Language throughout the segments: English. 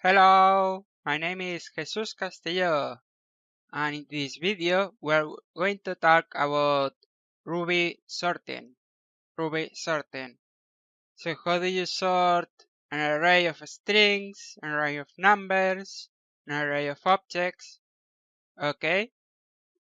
Hello, my name is Jesus Castillo, and in this video we're going to talk about Ruby sorting. So how do you sort an array of strings, an array of numbers, an array of objects? Okay,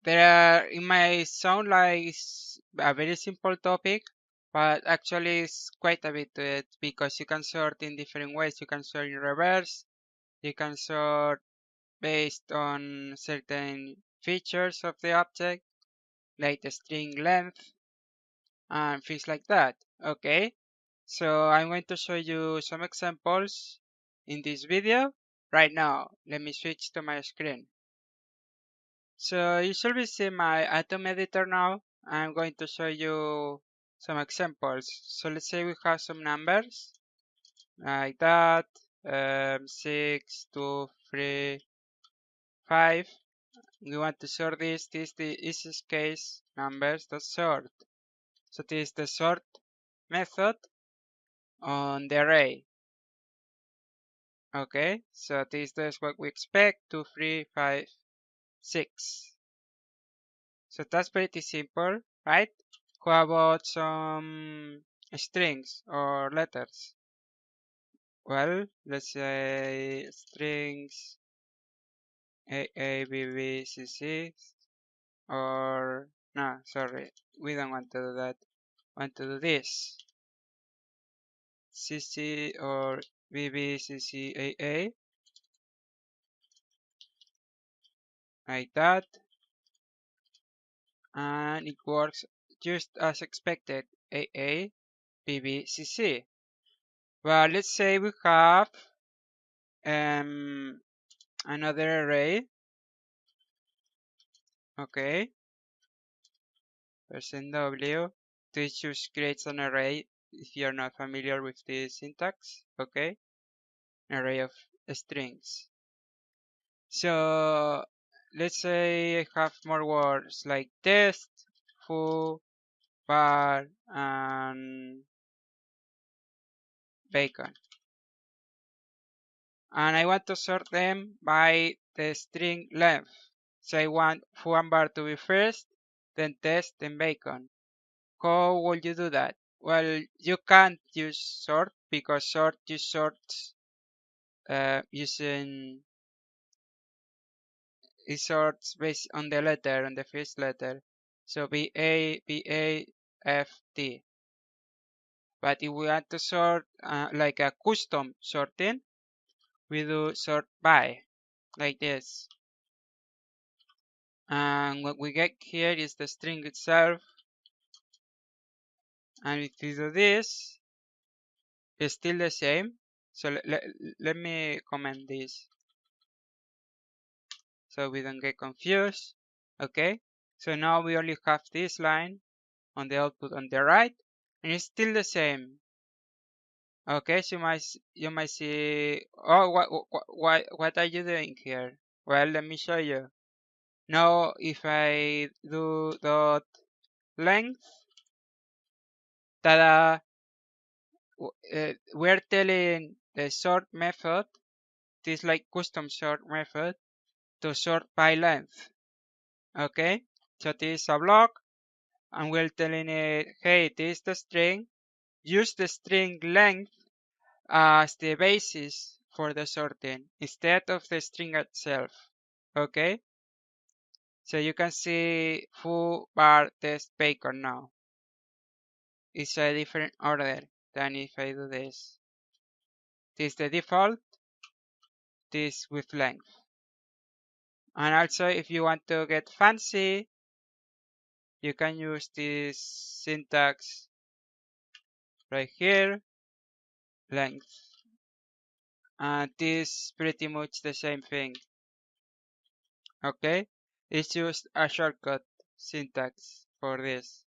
it might sound like it's a very simple topic, but actually it's quite a bit to it because you can sort in different ways. You can sort in reverse, you can sort based on certain features of the object, like the string length and things like that. Okay, so I'm going to show you some examples in this video right now. Let me switch to my screen. So you should be seeing my Atom editor now. I'm going to show you some examples. So let's say we have some numbers like that, 6, 2, 3, 5. We want to sort this is the easiest case numbers.sort. So this is the sort method on the array. Okay, so this is what we expect, 2, 3, 5, 6. So that's pretty simple, right? How about some strings or letters? Well, let's say strings A, A, B, B, C, C, or no, sorry, we don't want to do that. Want to do this. CC or BBCCAA, like that, and it works just as expected, AA, BBCC. But let's say we have another array, okay, %W, this just creates an array if you're not familiar with the syntax, okay, an array of strings. So let's say I have more words like test, foo, bar, and bacon. And I want to sort them by the string length. So I want foo and bar to be first, then test, then bacon. How will you do that? Well, you can't use sort because sort just sorts using it sorts based on the letter, on the first letter. So B A F T. But if we want to sort like a custom sorting, we do sort by, like this. And what we get here is the string itself. And if we do this, it's still the same. So let me comment this so we don't get confused. Okay, so now we only have this line on the output on the right, and it's still the same. Okay, so you might see, oh, what are you doing here? Well, let me show you. Now, if I do dot length, tada, we're telling the sort method, this like custom sort method, to sort by length. Okay, so this is a block, and we're telling it, hey, this is the string. Use the string length as the basis for the sorting instead of the string itself. Okay, so you can see foo, bar, test, bacon now. It's a different order than if I do this. This is the default, this with length. And also if you want to get fancy, you can use this syntax right here, length. And this is pretty much the same thing. Okay, it's just a shortcut syntax for this.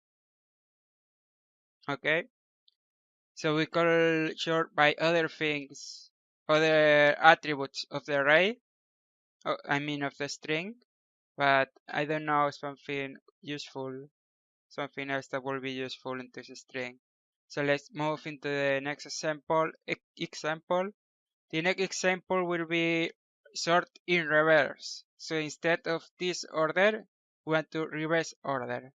Okay, so we call sort by other things, other attributes of the array, I mean of the string, but I don't know something useful, something else that will be useful in this string. So let's move into the next example. The next example will be sort in reverse. So instead of this order, we want to reverse order.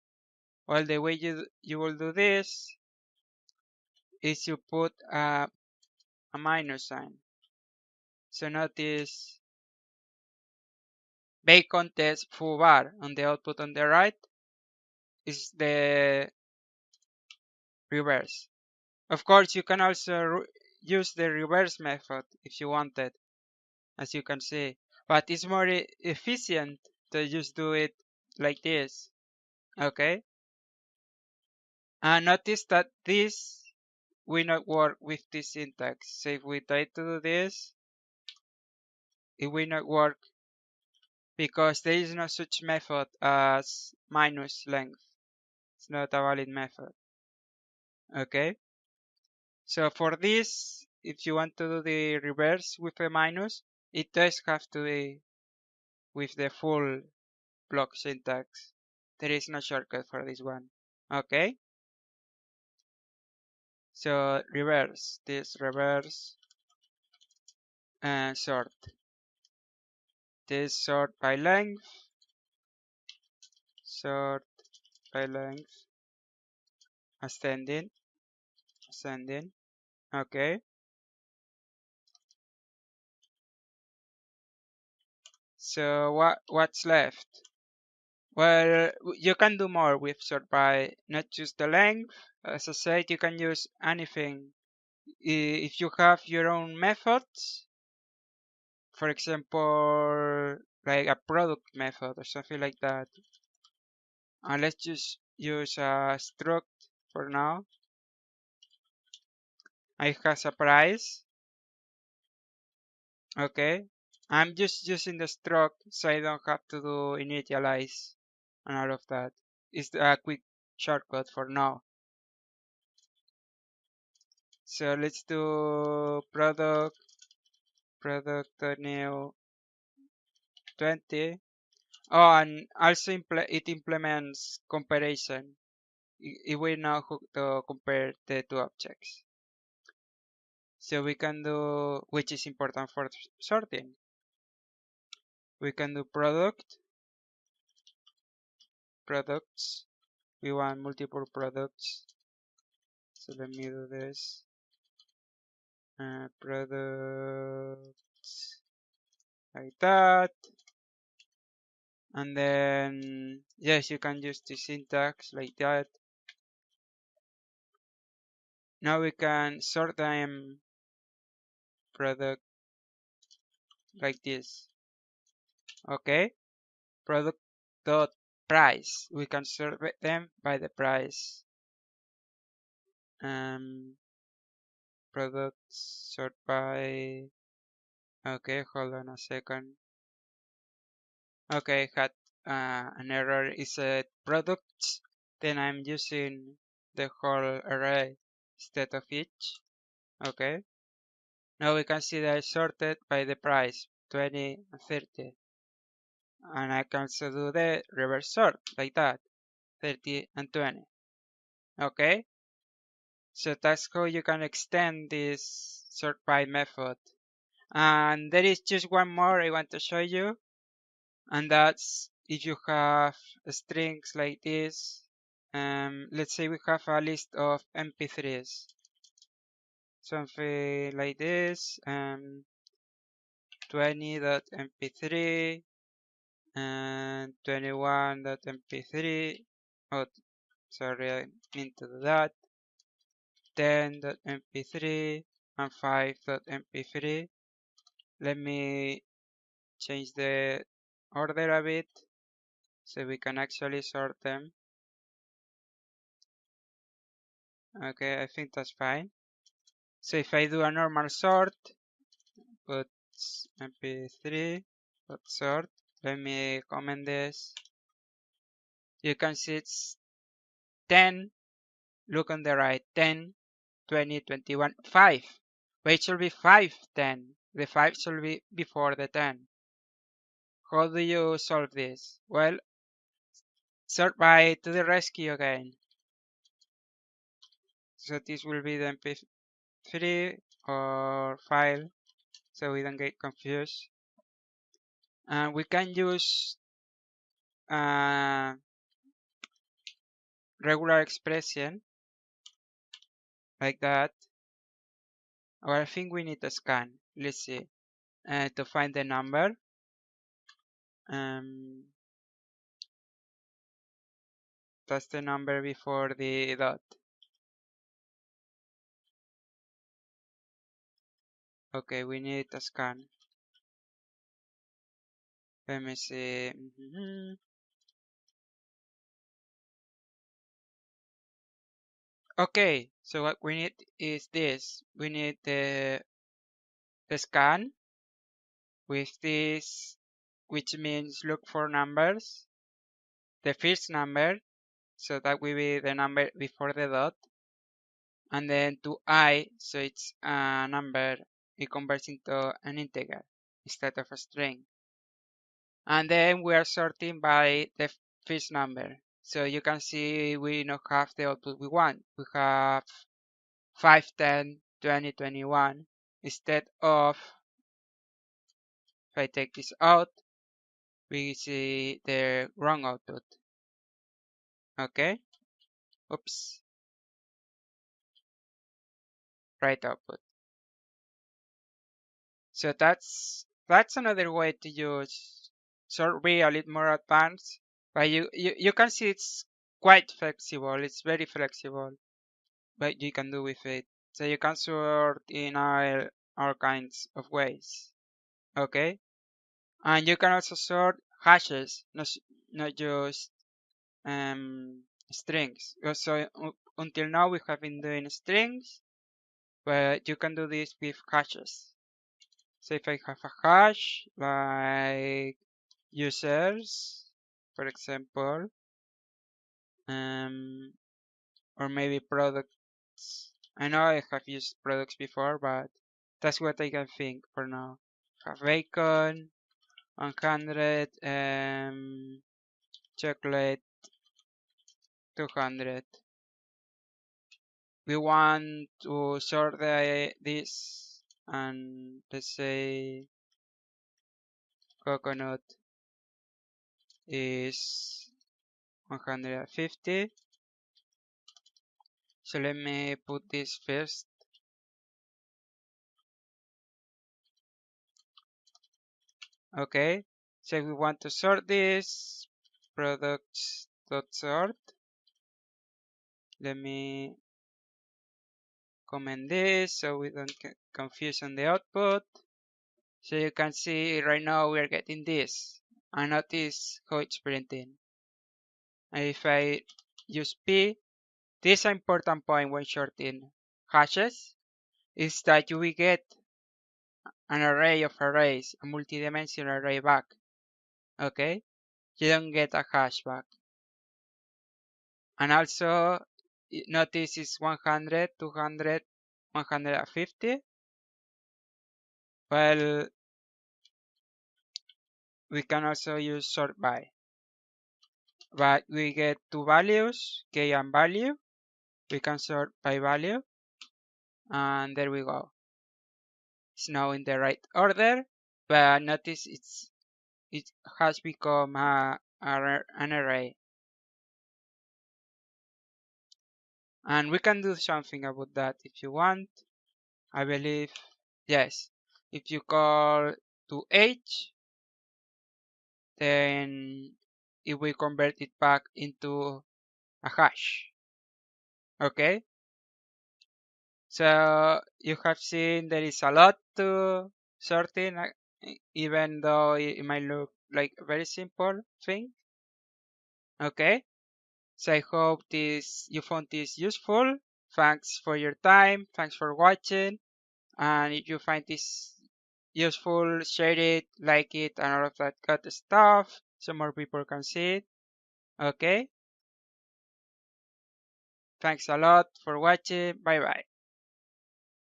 Well, the way you will do this is you put a minus sign. So notice bacon test foo bar on the output on the right is the reverse. Of course, you can also use the reverse method if you wanted, as you can see, but it's more efficient to just do it like this. Okay, and notice that this will not work with this syntax. So if we try to do this, it will not work because there is no such method as minus length. It's not a valid method. Okay, so for this, if you want to do the reverse with a minus, it does have to be with the full block syntax. There is no shortcut for this one. Okay, so reverse, this reverse and sort. This sort by length, sort by length, ascending, ascending. Okay, so what's left? Well, you can do more with sort by, not just the length. As I said, you can use anything. If you have your own methods, for example, like a product method or something like that, and let's just use a struct for now. It has a price. Okay, I'm just using the struct so I don't have to do initialize and all of that. It's a quick shortcut for now. So let's do product new 20. Oh, and also it implements comparison. It will know how to compare the two objects. So we can do, which is important for sorting. We can do products. We want multiple products. So let me do this. Products like that. And then, yes, you can use the syntax like that. Now we can sort them product like this. Okay, product dot price. We can sort them by the price. Products sort by. Okay, hold on a second. Okay, had an error. It said products. Then I'm using the whole array instead of each. Okay. Now we can see that I sorted by the price 20 and 30. And I can also do the reverse sort like that 30 and 20. Okay. So that's how you can extend this sort by method. And there is just one more I want to show you. And that's if you have strings like this. Let's say we have a list of MP3s. Something like this. 20.mp3 and 21.mp3. Oh, sorry, I mean to do that. 10.mp3 and 5.mp3. Let me change the order a bit so we can actually sort them. Okay, I think that's fine. So if I do a normal sort, put mp3, put sort, let me comment this. You can see it's 10, look on the right, 10, 20, 21, 5. But it should be 5, 10. The 5 should be before the 10. How do you solve this? Well, sort by to the rescue again. So this will be the mp3 or file so we don't get confused. And we can use regular expression like that. Or I think we need to scan. Let's see. To find the number. That's the number before the dot. Okay, we need a scan. Let me see. Okay, so what we need is this. We need the scan with this, which means look for numbers. The first number, so that will be the number before the dot. And then to I, so it's a number, it converts into an integer instead of a string. And then we are sorting by the first number. So you can see we not have the output we want. We have 5, 10, 20, 21. Instead of, if I take this out, we see the wrong output. Okay? Oops. Right output. So that's another way to use sort be a little more advanced. But you can see it's quite flexible. It's very flexible. But you can do with it. So you can sort in all kinds of ways. Okay? And you can also sort hashes, not just strings. So until now we have been doing strings, but you can do this with hashes. So if I have a hash like users, for example, or maybe products. I know I have used products before, but that's what I can think for now. Have bacon, 100, chocolate, 200. We want to sort this, and let's say coconut is 150. So let me put this first. Okay, so we want to sort this products.sort. Let me comment this so we don't get confused on the output. So you can see right now we are getting this. And notice how it's printing. And if I use P, this is an important point when sorting hashes, is that you will get an array of arrays, a multi-dimensional array back. Okay? You don't get a hash back. And also, notice it's 100, 200, 150. Well, we can also use sort by. But we get two values, k and value. We can sort by value. And there we go. It's now in the right order. But notice it has become an array. And we can do something about that if you want. I believe, yes. If you call to h, then it will convert it back into a hash. Okay? So you have seen there is a lot to sorting, even though it might look like a very simple thing. Okay? So I hope you found this useful. Thanks for your time. Thanks for watching. And if you find this useful, share it, like it, and all of that good stuff so more people can see it. Okay? Thanks a lot for watching. Bye bye.